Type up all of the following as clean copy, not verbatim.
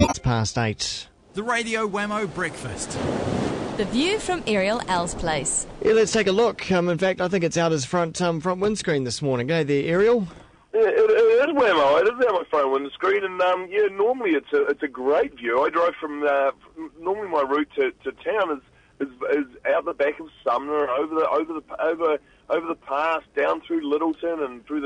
It's past 8. The Radio Wammo Breakfast. The view from Ariel L's place. Yeah, let's take a look. In fact, I think it's out his front windscreen this morning. Hey there, Ariel. Yeah, it is Wammo. It is out my front windscreen, and normally it's a great view. I drive from normally my route to town is out the back of Sumner, over the pass, down through Littleton, and through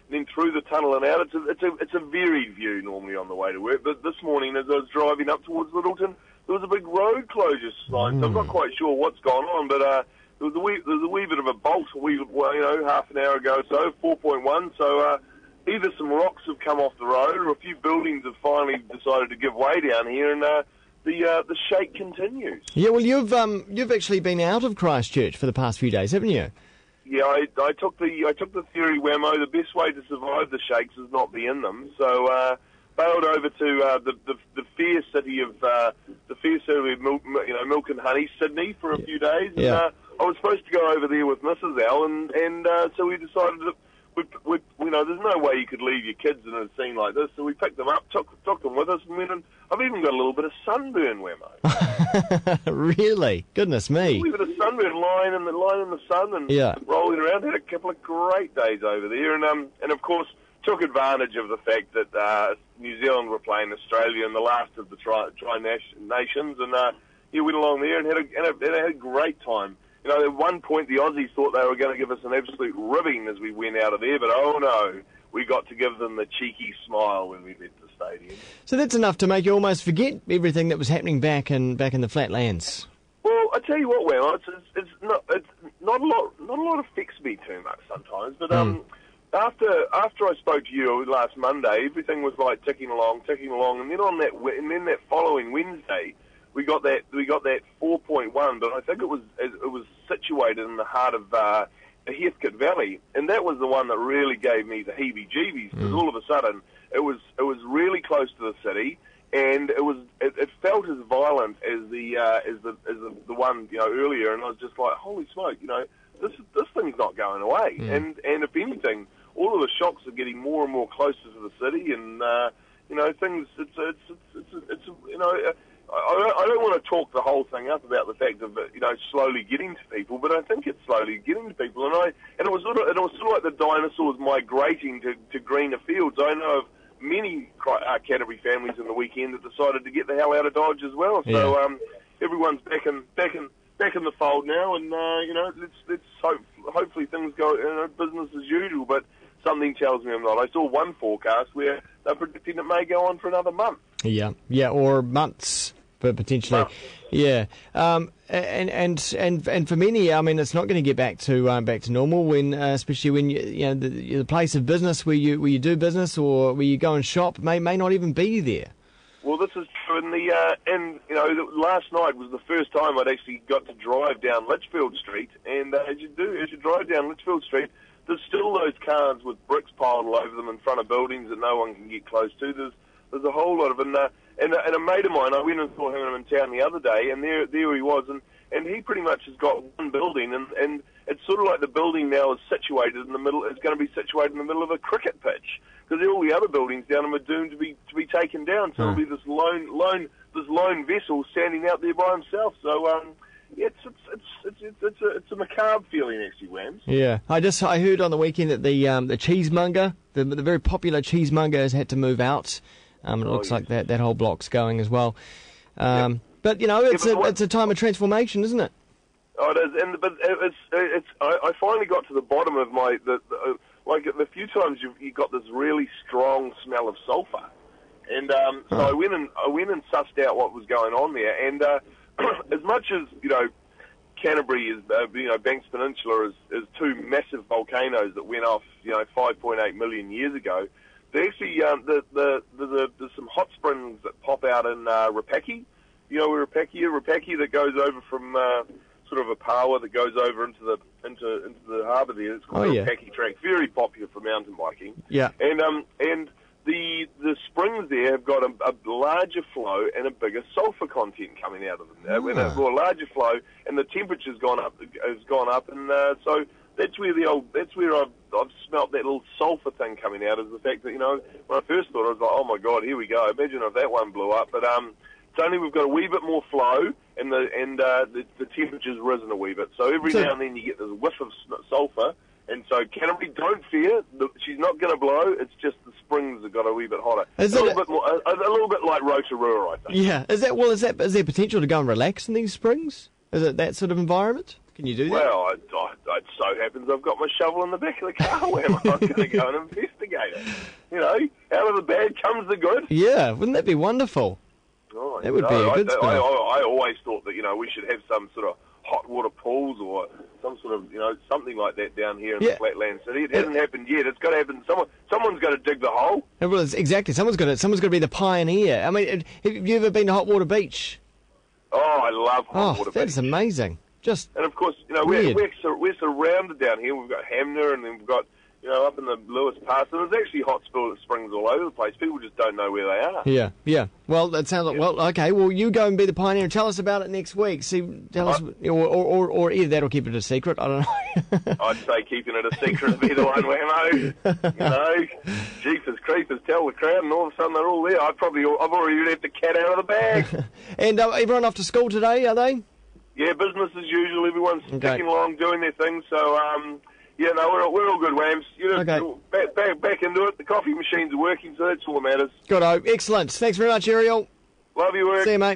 then through the tunnel and out. It's a varied view normally on the way to work. But this morning, as I was driving up towards Littleton, there was a big road closure sign. So I'm not quite sure what's gone on, but there was a wee bit of a bolt, half an hour ago, so 4.1. So either some rocks have come off the road, or a few buildings have finally decided to give way down here, and the shake continues. Yeah, well, you've actually been out of Christchurch for the past few days, haven't you? Yeah, I took the theory, Wammo. The best way to survive the shakes is not be in them. So bailed over to the fair city of Milk and Honey, Sydney, for a few days. Yeah. And, I was supposed to go over there with Mrs. L, and so we decided that there's no way you could leave your kids in a scene like this. So we picked them up, took them with us, and went. And I've even got a little bit of sunburn, Wammo. Really? Goodness me. A little bit of sunburn lying in the sun and rolling around. Had a couple of great days over there, and of course took advantage of the fact that New Zealand were playing Australia in the last of the Tri-Nations, and went along there and had a great time. At one point the Aussies thought they were going to give us an absolute ribbing as we went out of there, but oh no, we got to give them the cheeky smile when we left the stadium. So that's enough to make you almost forget everything that was happening back in the flatlands. Well, I tell you what, Will, it's not a lot affects me too much sometimes, but after I spoke to you last Monday, everything was like ticking along, and then that following Wednesday, we got that 4.1, but I think it was situated in the heart of Heathcote Valley, and that was the one that really gave me the heebie-jeebies, because all of a sudden it was really close to the city, and it felt as violent as the one earlier, and I was just like, holy smoke, this thing's not going away, and if anything, all of the shocks are getting more and more closer to the city, and things. I don't want to talk the whole thing up about the fact of slowly getting to people, but I think it's slowly getting to people, and it was sort of like the dinosaurs migrating to greener fields. I know of many Canterbury families in the weekend that decided to get the hell out of Dodge as well. Yeah. So everyone's back in the fold now, and let's hopefully things go business as usual. But something tells me I'm not. I saw one forecast where they're predicting it may go on for another month. Yeah, or months. But potentially, yeah, and for many, I mean, it's not going to get back to normal when, especially when the place of business where you do business or where you go and shop may not even be there. Well, this is true. Last night was the first time I'd actually got to drive down Litchfield Street, and as you drive down Litchfield Street, there's still those cars with bricks piled all over them in front of buildings that no one can get close to. There's a whole lot of and a mate of mine, I went and saw him in town the other day, and there he was, and he pretty much has got one building, and it's sort of like the building now is situated in the middle. It's going to be situated in the middle of a cricket pitch, because all the other buildings down them are doomed to be taken down. So it'll be this lone vessel standing out there by himself. So it's a macabre feeling actually, Wams. Yeah, I heard on the weekend that the cheesemonger, the very popular cheesemonger, has had to move out. It looks like that whole block's going as well. But it's a time of transformation, isn't it? Oh, it is. But I finally got to the bottom of the few times you got this really strong smell of sulphur, and so I went and sussed out what was going on there. And as much as Canterbury is Banks Peninsula is two massive volcanoes that went off 5.8 million years ago. They actually, there's some hot springs that pop out in Rapaki. You know where Rapaki that goes over from sort of a power that goes over into the harbour there. It's called the Rapaki Track. Very popular for mountain biking. Yeah. And the springs there have got a larger flow and a bigger sulphur content coming out of them. When they've got a larger flow and the temperature's gone up, and so that's where I've smelt that little sulphur thing coming out, is the fact that, when I first thought, I was like, oh my God, here we go. Imagine if that one blew up. But it's only we've got a wee bit more flow, and the temperature's risen a wee bit. So every now and then you get this whiff of sulphur. And so Canterbury, don't fear. She's not going to blow. It's just the springs have got a wee bit hotter. A little bit like Rotorua, I think. Yeah. Is there potential to go and relax in these springs? Is it that sort of environment? Can you do that? Well, it so happens I've got my shovel in the back of the car where I'm going to go and investigate it. Out of the bad comes the good. Yeah, wouldn't that be wonderful? Oh, that would be a good spell. I always thought that, we should have some sort of hot water pools or some sort of, something like that down here in the Flatland City. It hasn't happened yet. It's got to happen. Someone's got to dig the hole. Well, exactly. Someone's got to be the pioneer. I mean, have you ever been to Hot Water Beach? Oh, I love Hot Water Beach. That's amazing. And of course, we're surrounded down here. We've got Hamner, and then we've got, up in the Lewis Pass. And there's actually hot springs all over the place. People just don't know where they are. Yeah. Well, that sounds like, well, okay. Well, you go and be the pioneer and tell us about it next week. Tell us, or either that or keep it a secret. I don't know. I'd say keeping it a secret would be the one, Wammo. Jeepers creepers, tell the crowd, and all of a sudden they're all there. I've already let the cat out of the bag. And everyone off to school today, are they? Yeah, business as usual. Everyone's sticking along, doing their thing. So, we're all good, Wams. Back into it. The coffee machine's working, so that's all that matters. Good-o. Excellent. Thanks very much, Ariel. Love your work. See you, mate.